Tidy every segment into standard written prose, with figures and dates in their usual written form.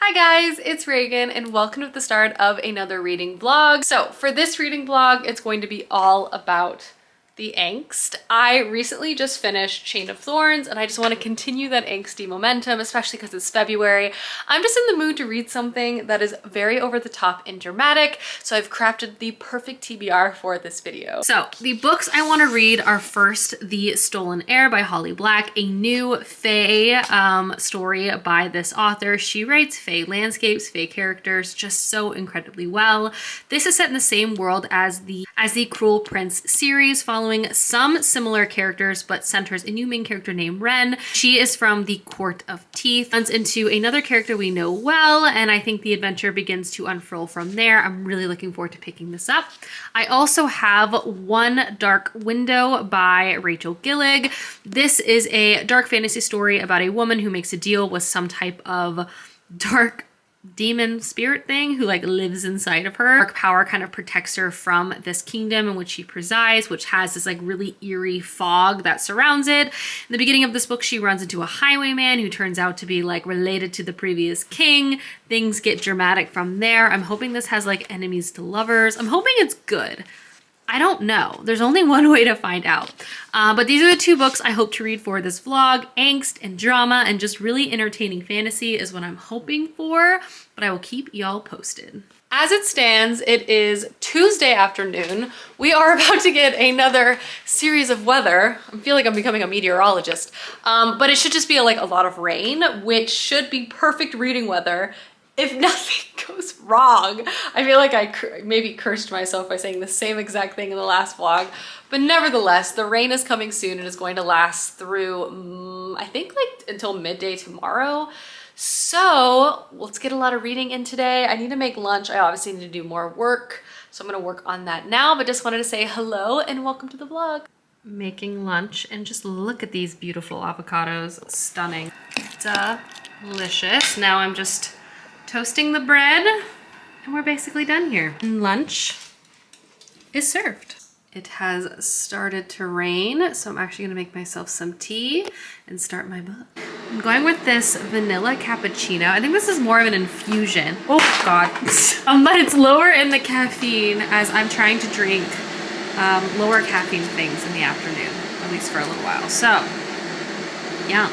Hi guys, it's Reagan and welcome to the start of another reading vlog. So for this reading vlog, it's going to be all about the angst. I recently just finished Chain of Thorns and I just want to continue that angsty momentum, especially because it's February. I'm just in the mood to read something that is very over the top and dramatic, so I've crafted the perfect TBR for this video. So the books I want to read are first The Stolen Heir by Holly Black, a new fae story by this author. She writes fae landscapes, fae characters just so incredibly well. This is set in the same world as the Cruel Prince series, following some similar characters, but centers a new main character named Ren. She is from the Court of Teeth, runs into another character we know well, and I think the adventure begins to unfurl from there. I'm really looking forward to picking this up. I also have One Dark Window by Rachel Gillig. This is a dark fantasy story about a woman who makes a deal with some type of dark demon spirit thing who like lives inside of her. Dark power kind of protects her from this kingdom in which she presides, which has this like really eerie fog that surrounds it. In the beginning of this book, she runs into a highwayman who turns out to be like related to the previous king. Things get dramatic from there. I'm hoping this has like enemies to lovers. I'm hoping it's good. I don't know. There's only one way to find out. But these are the two books I hope to read for this vlog. Angst and drama and just really entertaining fantasy is what I'm hoping for, but I will keep y'all posted. As it stands, it is Tuesday afternoon. We are about to get another series of weather. I feel like I'm becoming a meteorologist, but it should just be like a lot of rain, which should be perfect reading weather if nothing goes wrong. I feel like I maybe cursed myself by saying the same exact thing in the last vlog, but nevertheless, the rain is coming soon and is going to last through, I think like until midday tomorrow. So let's get a lot of reading in today. I need to make lunch. I obviously need to do more work, so I'm gonna work on that now, but just wanted to say hello and welcome to the vlog. Making lunch and just look at these beautiful avocados. Stunning. Delicious. Now I'm just toasting the bread and we're basically done here. And lunch is served. It has started to rain, so I'm actually gonna make myself some tea and start my book. I'm going with this vanilla cappuccino. I think this is more of an infusion. Oh God. But it's lower in the caffeine as I'm trying to drink lower caffeine things in the afternoon, at least for a little while. So, yeah.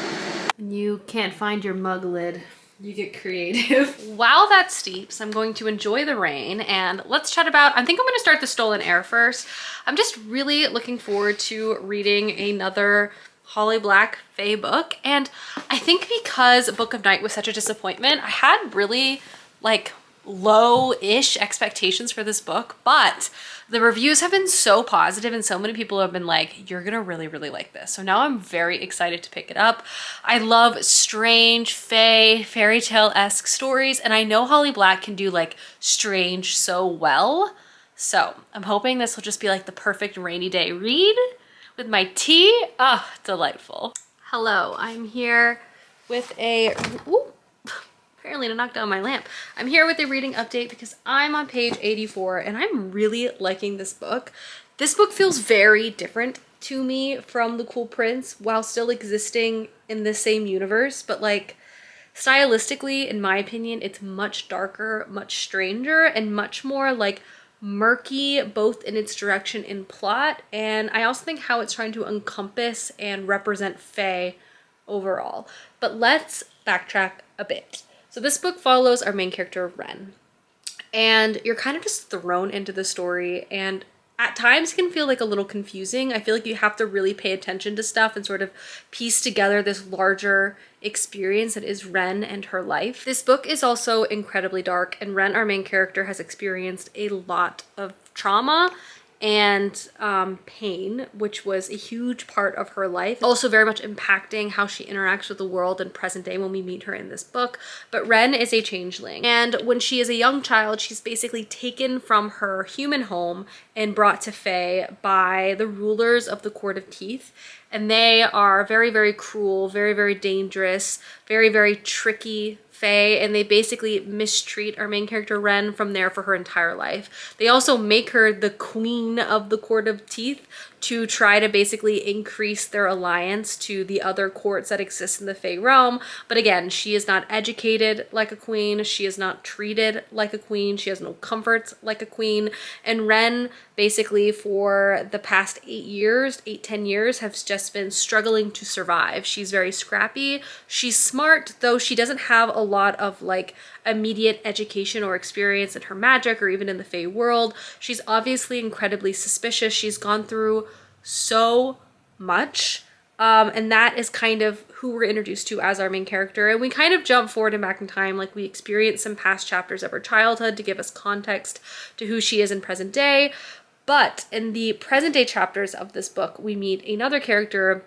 You can't find your mug lid. You get creative. While that steeps, I'm going to enjoy the rain and let's chat about, I think I'm gonna start The Stolen Heir first. I'm just really looking forward to reading another Holly Black fae book. And I think because Book of Night was such a disappointment, I had really like low-ish expectations for this book, but the reviews have been so positive and so many people have been like, you're gonna really, really like this. So now I'm very excited to pick it up. I love strange, fae, fairy tale-esque stories, and I know Holly Black can do like strange so well. So I'm hoping this will just be like the perfect rainy day read with my tea. Ah, delightful. Hello, I'm here with a, ooh, apparently to knock down my lamp. I'm here with a reading update because I'm on page 84 and I'm really liking this book. This book feels very different to me from The Cool Prince while still existing in the same universe, but like stylistically, in my opinion, it's much darker, much stranger, and much more like murky, both in its direction and plot. And I also think how it's trying to encompass and represent fae overall. But let's backtrack a bit. So this book follows our main character, Ren, and you're kind of just thrown into the story, and at times it can feel like a little confusing. I feel like you have to really pay attention to stuff and sort of piece together this larger experience that is Ren and her life. This book is also incredibly dark, and Ren, our main character, has experienced a lot of trauma and pain, which was a huge part of her life, also very much impacting how she interacts with the world in present day when we meet her in this book. But Ren is a changeling, and when she is a young child, she's basically taken from her human home and brought to fae by the rulers of the Court of Teeth. And they are very, very cruel, very, very dangerous, very, very tricky fae, and they basically mistreat our main character Ren from there for her entire life. They also make her the queen of the Court of Teeth, to try to basically increase their alliance to the other courts that exist in the Fae realm. But again, she is not educated like a queen. She is not treated like a queen. She has no comforts like a queen. And Ren, basically for the past 10 years, has just been struggling to survive. She's very scrappy. She's smart, though she doesn't have a lot of like immediate education or experience in her magic or even in the Fae world. She's obviously incredibly suspicious. She's gone through so much. And that is kind of who we're introduced to as our main character. And we kind of jump forward and back in time, like we experience some past chapters of her childhood to give us context to who she is in present day. But in the present day chapters of this book, we meet another character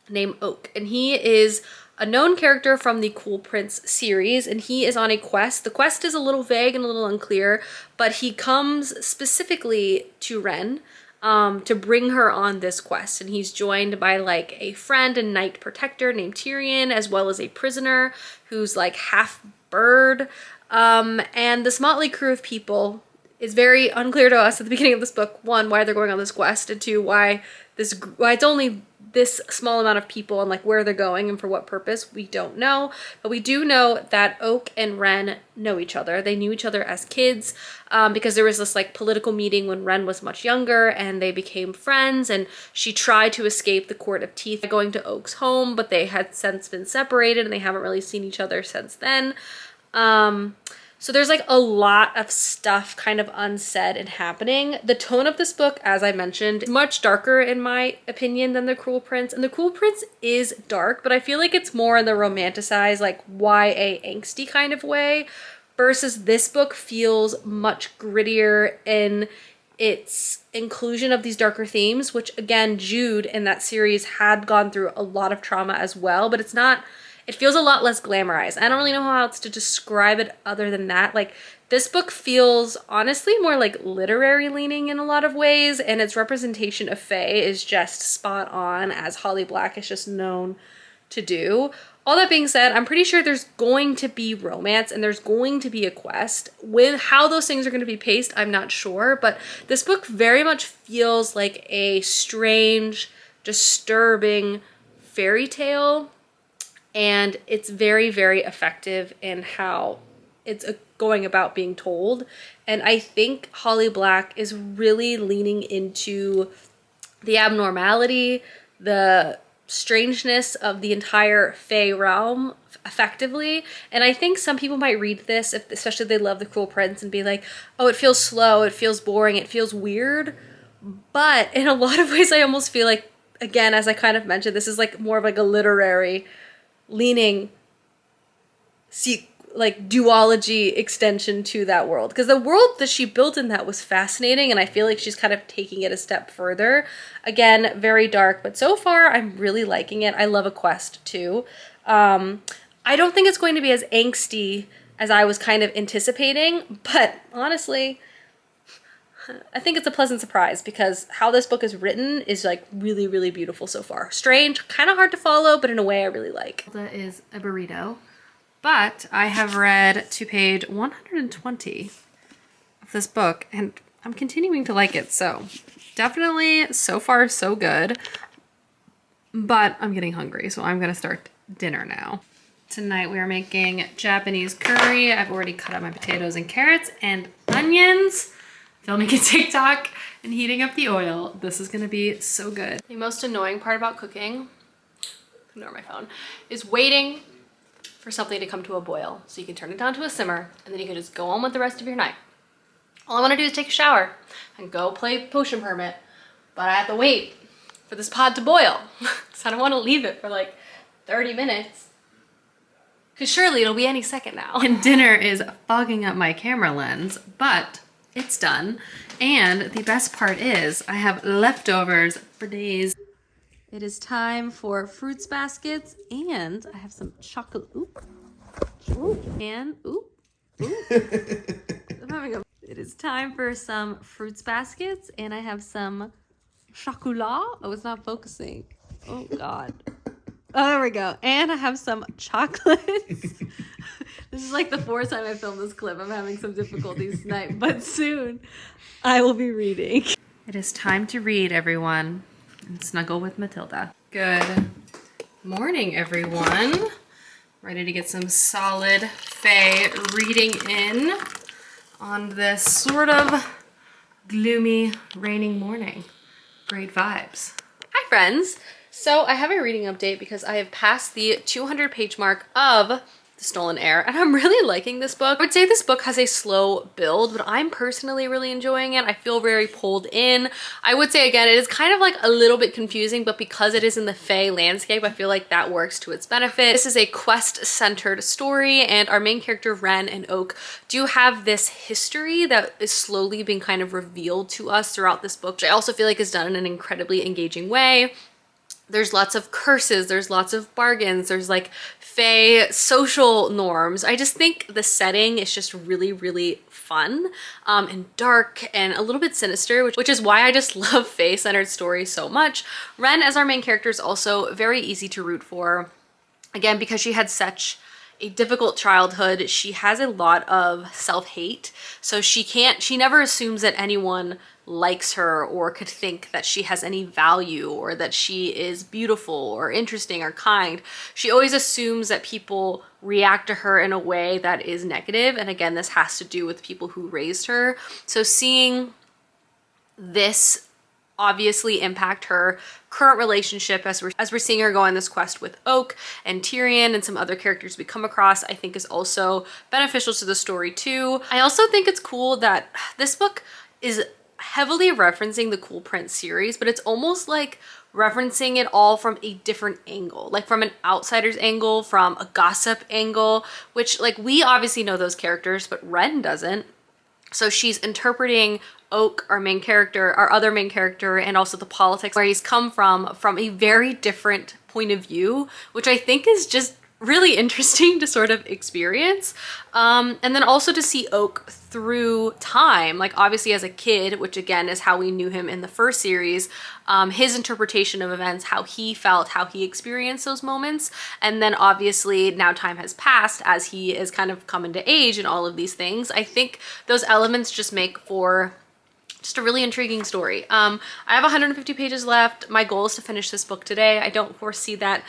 named Oak, and he is a known character from the Cool Prince series, and he is on a quest. The quest is a little vague and a little unclear, but he comes specifically to Ren to bring her on this quest, and he's joined by like a friend and knight protector named Tyrion, as well as a prisoner who's like half bird, and this motley crew of people is very unclear to us at the beginning of this book. One, why they're going on this quest, and two, why it's only this small amount of people and like where they're going and for what purpose, we don't know. But we do know that Oak and Ren know each other. They knew each other as kids because there was this like political meeting when Ren was much younger, and they became friends, and she tried to escape the Court of Teeth going to Oak's home, but they had since been separated and they haven't really seen each other since then. So there's like a lot of stuff kind of unsaid and happening. The tone of this book, as I mentioned, is much darker in my opinion than The Cruel Prince. And The Cruel Prince is dark, but I feel like it's more in the romanticized, like YA angsty kind of way, versus this book feels much grittier in its inclusion of these darker themes, which again, Jude in that series had gone through a lot of trauma as well, but it feels a lot less glamorized. I don't really know how else to describe it other than that. Like, this book feels honestly more like literary leaning in a lot of ways, and its representation of Fae is just spot on, as Holly Black is just known to do. All that being said, I'm pretty sure there's going to be romance and there's going to be a quest. With how those things are going to be paced, I'm not sure, but this book very much feels like a strange, disturbing fairy tale. And it's very, very effective in how it's going about being told. And I think Holly Black is really leaning into the abnormality, the strangeness of the entire Fae realm effectively. And I think some people might read this, especially if they love The Cruel Prince, and be like, oh, it feels slow, it feels boring, it feels weird. But in a lot of ways, I almost feel like, again, as I kind of mentioned, this is like more of like a literary leaning like duology extension to that world, because the world that she built in that was fascinating, and I feel like she's kind of taking it a step further. Again, very dark, but so far I'm really liking it. I love A Quest too. I don't think it's going to be as angsty as I was kind of anticipating, but honestly, I think it's a pleasant surprise because how this book is written is like really, really beautiful so far. Strange, kind of hard to follow, but in a way I really like. That is a burrito, but I have read to page 120 of this book and I'm continuing to like it. So definitely so far so good, but I'm getting hungry. So I'm gonna start dinner now. Tonight we are making Japanese curry. I've already cut up my potatoes and carrots and onions. Filming a TikTok and heating up the oil. This is gonna be so good. The most annoying part about cooking, ignore my phone, is waiting for something to come to a boil so you can turn it down to a simmer and then you can just go on with the rest of your night. All I wanna do is take a shower and go play Potion Permit, but I have to wait for this pod to boil. So I don't wanna leave it for like 30 minutes. Cause surely it'll be any second now. And dinner is fogging up my camera lens, but it's done. And the best part is I have leftovers for days. It is time for fruits baskets, and I have some chocolate. It is time for some fruits baskets, and I have some chocolat. Oh, it's not focusing. Oh God. Oh, there we go. And I have some chocolates. This is like the fourth time I filmed this clip. I'm having some difficulties tonight, but soon I will be reading. It is time to read, everyone. and snuggle with Matilda. Good morning, everyone. Ready to get some solid fae reading in on this sort of gloomy, raining morning. Great vibes. Hi, friends. So I have a reading update because I have passed the 200-page mark of The Stolen Heir, and I'm really liking this book. I would say this book has a slow build, but I'm personally really enjoying it. I feel very pulled in. I would say, again, it is kind of like a little bit confusing, but because it is in the fae landscape, I feel like that works to its benefit. This is a quest-centered story, and our main character, Ren and Oak, do have this history that is slowly being kind of revealed to us throughout this book, which I also feel like is done in an incredibly engaging way. There's lots of curses, there's lots of bargains, there's like fae social norms. I just think the setting is just really, really fun and dark and a little bit sinister, which is why I just love fae-centered stories so much. Ren, as our main character, is also very easy to root for. Again, because she had such a difficult childhood, she has a lot of self-hate. So she never assumes that anyone likes her or could think that she has any value or that she is beautiful or interesting or kind. She always assumes that people react to her in a way that is negative. And again, this has to do with people who raised her. So seeing this obviously impact her current relationship as we're seeing her go on this quest with Oak and Tyrion and some other characters we come across, I think is also beneficial to the story too. I also think it's cool that this book is heavily referencing the Cool Prince series, but it's almost like referencing it all from a different angle, like from an outsider's angle, from a gossip angle, which like we obviously know those characters, but Ren doesn't. So she's interpreting Oak, our main character, our other main character, and also the politics where he's come from a very different point of view, which I think is just really interesting to sort of experience. And then also to see Oak through time, like obviously as a kid, which again is how we knew him in the first series, his interpretation of events, how he felt, how he experienced those moments. And then obviously now time has passed as he is kind of come into age and all of these things. I think those elements just make for just a really intriguing story. I have 150 pages left. My goal is to finish this book today. I don't foresee that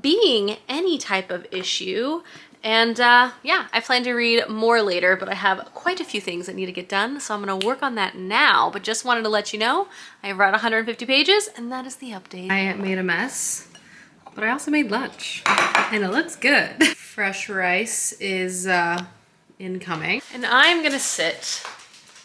being any type of issue. And yeah, I plan to read more later, but I have quite a few things that need to get done. So I'm gonna work on that now, but just wanted to let you know I've read 150 pages and that is the update. I made a mess, but I also made lunch and it looks good. Fresh rice is incoming. And I'm gonna sit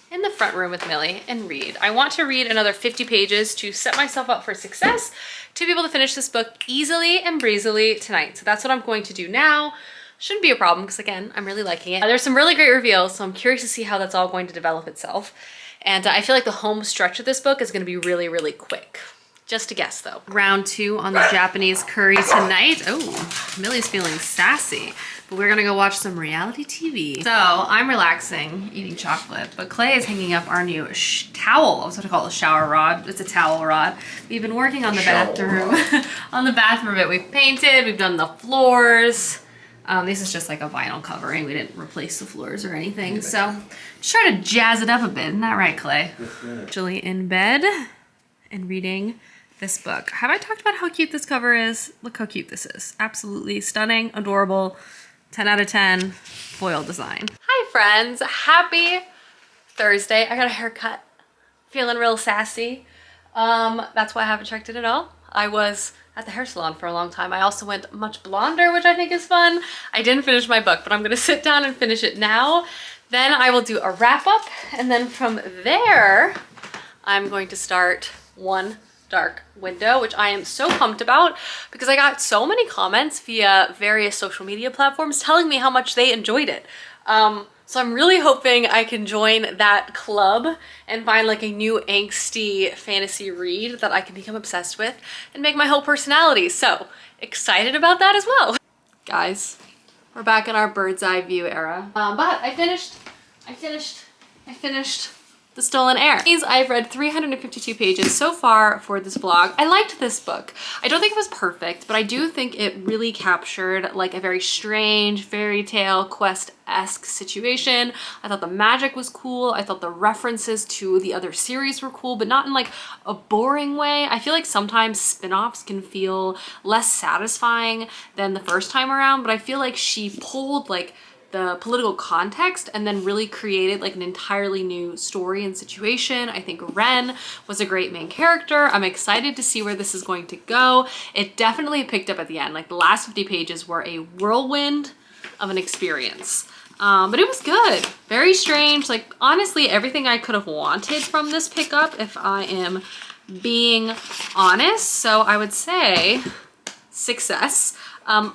in the front room with Millie and read. I want to read another 50 pages to set myself up for success, to be able to finish this book easily and breezily tonight. So that's what I'm going to do now. Shouldn't be a problem because again, I'm really liking it. There's some really great reveals, so I'm curious to see how that's all going to develop itself. And I feel like the home stretch of this book is gonna be really, really quick. Just a guess though. Round 2 on the Japanese curry tonight. Oh, Millie's feeling sassy. But we're gonna go watch some reality TV. So I'm relaxing, eating chocolate, but Clay is hanging up our new towel. I was gonna call it a shower rod. It's a towel rod. We've been working on the bathroom. On the bathroom bit, we've painted, we've done the floors. This is just like a vinyl covering. We didn't replace the floors or anything. So just try to jazz it up a bit. Isn't that right, Clay? Actually in bed and reading this book. Have I talked about how cute this cover is? Look how cute this is. Absolutely stunning, adorable, 10 out of 10 foil design. Hi friends, happy Thursday. I got a haircut, feeling real sassy. That's why I haven't checked it at all. I was at the hair salon for a long time. I also went much blonder, which I think is fun. I didn't finish my book, but I'm gonna sit down and finish it now. Then I will do a wrap up. And then from there, I'm going to start One Dark Window, which I am so pumped about because I got so many comments via various social media platforms telling me how much they enjoyed it. So I'm really hoping I can join that club and find like a new angsty fantasy read that I can become obsessed with and make my whole personality. So excited about that as well. Guys, we're back in our bird's eye view era. But I finished The Stolen Heir. I've read 352 pages so far for this vlog. I liked this book. I don't think it was perfect, but I do think it really captured like a very strange fairy tale quest-esque situation. I thought the magic was cool. I thought the references to the other series were cool, but not in like a boring way. I feel like sometimes spin-offs can feel less satisfying than the first time around, but I feel like she pulled like the political context and then really created like an entirely new story and situation. I think Ren was a great main character. I'm excited to see where this is going to go. It definitely picked up at the end. Like the last 50 pages were a whirlwind of an experience. But it was good. Very strange. Like honestly, everything I could have wanted from this pickup, if I am being honest. So I would say success.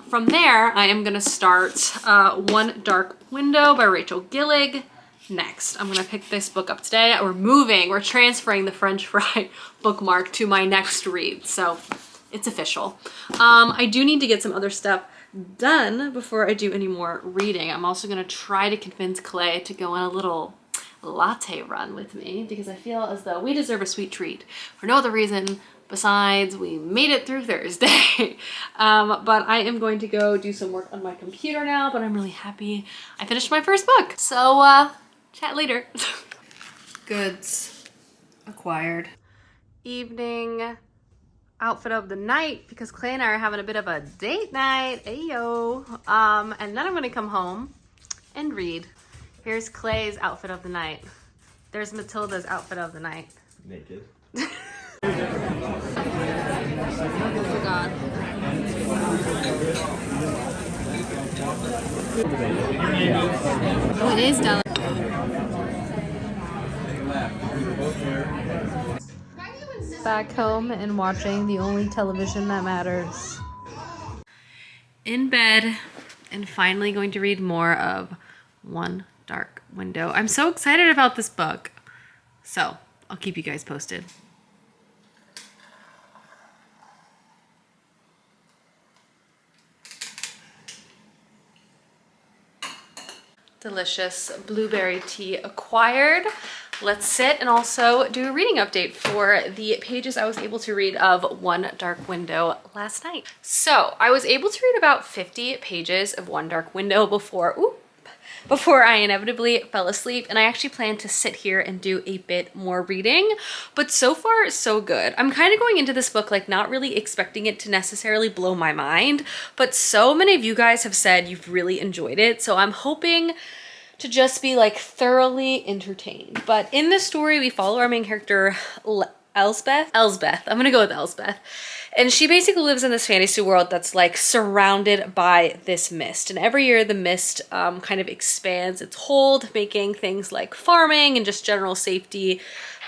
From there, I am gonna start One Dark Window by Rachel Gillig next. I'm gonna pick this book up today. We're transferring the French fry bookmark to my next read, so it's official. I do need to get some other stuff done before I do any more reading. I'm also gonna try to convince Clay to go on a little latte run with me because I feel as though we deserve a sweet treat for no other reason besides we made it through Thursday. But I am going to go do some work on my computer now, but I'm really happy I finished my first book. So chat later. Goods acquired. Evening outfit of the night because Clay and I are having a bit of a date night. Ayo. And then I'm gonna come home and read. Here's Clay's outfit of the night. There's Matilda's outfit of the night. Naked. Oh God. Oh, it is delicate. Back home and watching the only television that matters. In bed and finally going to read more of One Dark Window. I'm so excited about this book. So I'll keep you guys posted. Delicious blueberry tea acquired. Let's sit and also do a reading update for the pages I was able to read of One Dark Window last night. So I was able to read about 50 pages of One Dark Window before I inevitably fell asleep, and I actually plan to sit here and do a bit more reading, but so far so good. I'm kind of going into this book like not really expecting it to necessarily blow my mind, but so many of you guys have said you've really enjoyed it, so I'm hoping to just be like thoroughly entertained. But in this story, we follow our main character, Elsbeth. I'm gonna go with Elsbeth. And she basically lives in this fantasy world that's like surrounded by this mist. And every year the mist kind of expands its hold, making things like farming and just general safety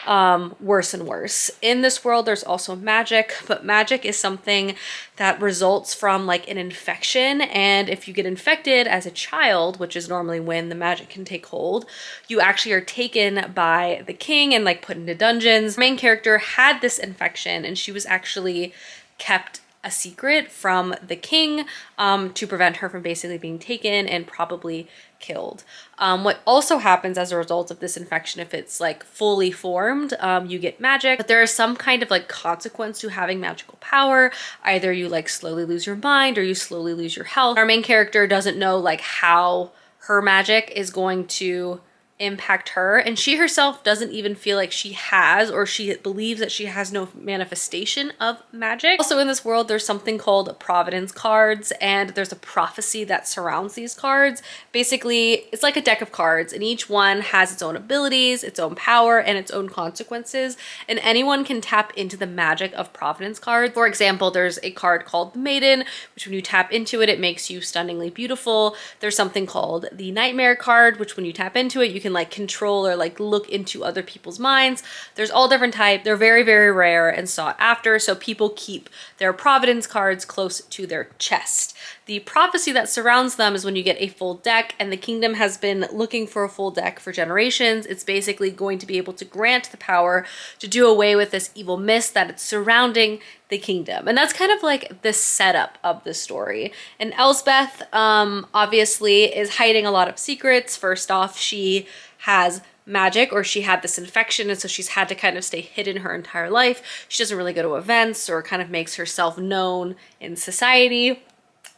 worse and worse. In this world, there's also magic, but magic is something that results from like an infection. And if you get infected as a child, which is normally when the magic can take hold, you actually are taken by the king and like put into dungeons. The main character had this infection and she was actually kept a secret from the king to prevent her from basically being taken and probably killed. What also happens as a result of this infection, if it's like fully formed, you get magic, but there is some kind of like consequence to having magical power. Either you like slowly lose your mind or you slowly lose your health. Our main character doesn't know like how her magic is going to impact her, and she herself doesn't even feel like she has, or she believes that she has no manifestation of magic. Also in this world, there's something called providence cards, and there's a prophecy that surrounds these cards. Basically, it's like a deck of cards, and each one has its own abilities, its own power, and its own consequences, and anyone can tap into the magic of providence cards. For example, there's a card called the Maiden, which when you tap into it, it makes you stunningly beautiful. There's something called the Nightmare card, which when you tap into it, you can like control or like look into other people's minds. There's all different types. They're very, very rare and sought after, so people keep their providence cards close to their chest. The prophecy that surrounds them is when you get a full deck, and the kingdom has been looking for a full deck for generations. It's basically going to be able to grant the power to do away with this evil mist that it's surrounding the kingdom. And that's kind of like the setup of the story. And Elsbeth obviously is hiding a lot of secrets. First off, she has magic, or she had this infection, and so she's had to kind of stay hidden her entire life. She doesn't really go to events or kind of makes herself known in society.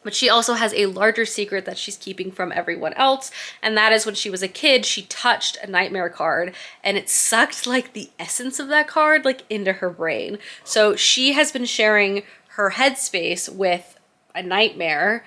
But she also has a larger secret that she's keeping from everyone else. And that is when she was a kid, she touched a nightmare card and it sucked like the essence of that card like into her brain. So she has been sharing her headspace with a nightmare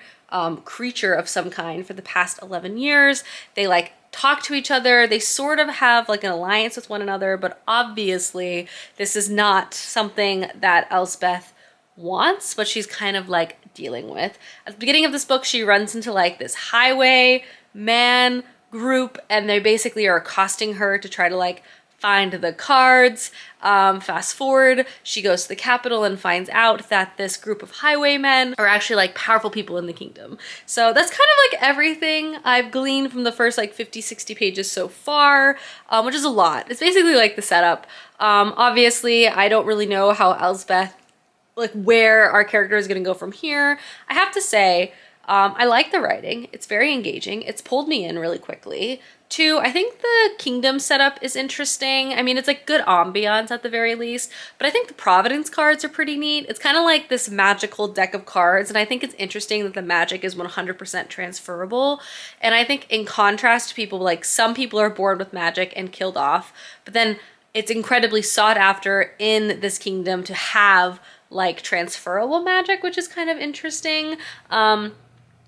creature of some kind for the past 11 years. They like talk to each other. They sort of have like an alliance with one another, but obviously this is not something that Elspeth wants, but she's kind of like dealing with. At the beginning of this book, she runs into like this highwayman group, and they basically are accosting her to try to like find the cards. Fast forward, she goes to the capital and finds out that this group of highwaymen are actually like powerful people in the kingdom. So that's kind of like everything I've gleaned from the first like 50-60 pages so far, which is a lot. It's basically like the setup. Obviously, I don't really know how Elspeth, like where our character is going to go from here. I have to say, I like the writing. It's very engaging. It's pulled me in really quickly. Two, I think the kingdom setup is interesting. I mean, it's like good ambiance at the very least, but I think the Providence cards are pretty neat. It's kind of like this magical deck of cards, and I think it's interesting that the magic is 100% transferable. And I think in contrast to people, like some people are born with magic and killed off, but then it's incredibly sought after in this kingdom to have like transferable magic, which is kind of interesting.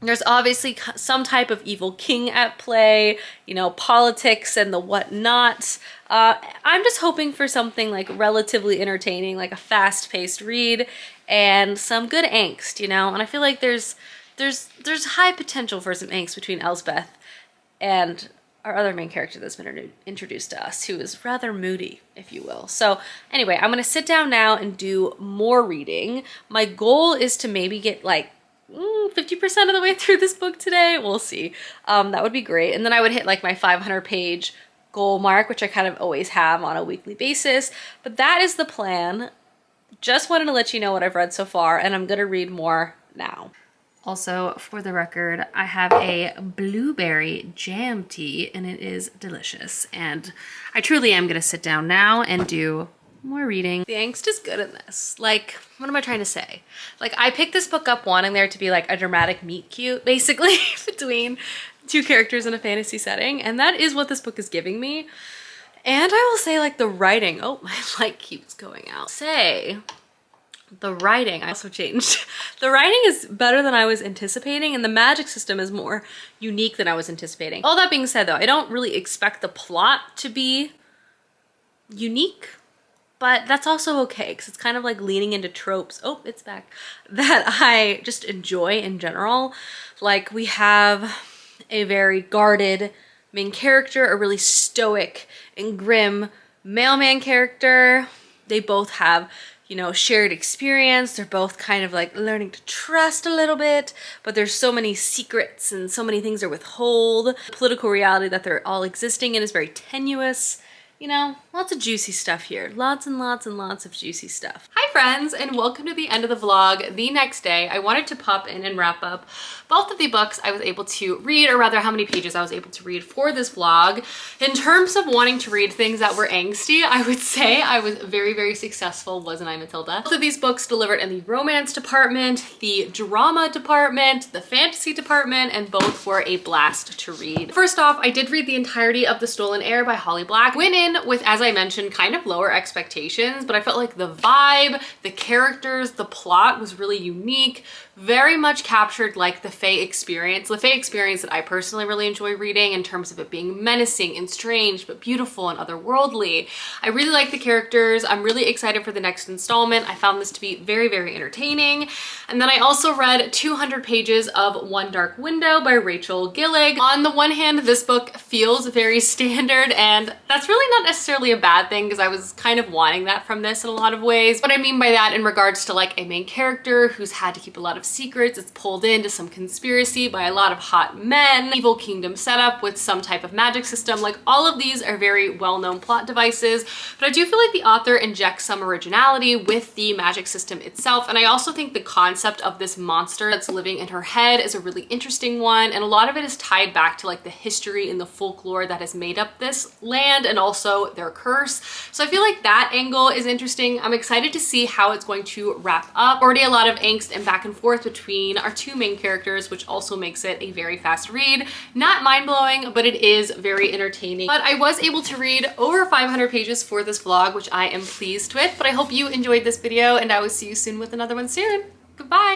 There's obviously some type of evil king at play, you know, politics and the whatnot. I'm just hoping for something like relatively entertaining, like a fast-paced read and some good angst, you know? And I feel like there's high potential for some angst between Elspeth and our other main character that's been introduced to us, who is rather moody, if you will. So anyway, I'm gonna sit down now and do more reading. My goal is to maybe get like 50% of the way through this book today. We'll see. That would be great. And then I would hit like my 500-page goal mark, which I kind of always have on a weekly basis. But that is the plan. Just wanted to let you know what I've read so far, and I'm gonna read more now. Also, for the record, I have a blueberry jam tea, and it is delicious. And I truly am going to sit down now and do more reading. The angst is good in this. Like, what am I trying to say? Like, I picked this book up wanting there to be like a dramatic meet cute, basically, between two characters in a fantasy setting. And that is what this book is giving me. And I will say, like, the writing. Oh, my light keeps going out. The writing, I also changed. The writing is better than I was anticipating, and the magic system is more unique than I was anticipating. All that being said though, I don't really expect the plot to be unique, but that's also okay, because it's kind of like leaning into tropes, oh, it's back, that I just enjoy in general. Like, we have a very guarded main character, a really stoic and grim mailman character. They both have, you know, shared experience. They're both kind of like learning to trust a little bit, but there's so many secrets and so many things to withhold. The political reality that they're all existing in is very tenuous. You know, lots of juicy stuff here. Lots and lots and lots of juicy stuff. Hi friends, and welcome to the end of the vlog. The next day, I wanted to pop in and wrap up both of the books I was able to read, or rather how many pages I was able to read for this vlog. In terms of wanting to read things that were angsty, I would say I was very, very successful, wasn't I, Matilda? Both of these books delivered in the romance department, the drama department, the fantasy department, and both were a blast to read. First off, I did read the entirety of The Stolen Heir by Holly Black. Went in with, as I mentioned, kind of lower expectations, but I felt like the vibe, the characters, the plot was really unique, very much captured like the Fae experience. The Fae experience that I personally really enjoy reading in terms of it being menacing and strange, but beautiful and otherworldly. I really like the characters. I'm really excited for the next installment. I found this to be very, very entertaining. And then I also read 200 pages of One Dark Window by Rachel Gillig. On the one hand, this book feels very standard, and that's really not necessarily a bad thing, because I was kind of wanting that from this in a lot of ways. What I mean by that in regards to like a main character who's had to keep a lot of of secrets. It's pulled into some conspiracy by a lot of hot men, evil kingdom setup with some type of magic system. Like, all of these are very well-known plot devices, but I do feel like the author injects some originality with the magic system itself. And I also think the concept of this monster that's living in her head is a really interesting one. And a lot of it is tied back to like the history and the folklore that has made up this land and also their curse. So I feel like that angle is interesting. I'm excited to see how it's going to wrap up. Already a lot of angst and back and forth between our two main characters, which also makes it a very fast read. Not mind-blowing, but it is very entertaining. But I was able to read over 500 pages for this vlog, which I am pleased with. But I hope you enjoyed this video, and I will see you soon with another one soon. Goodbye.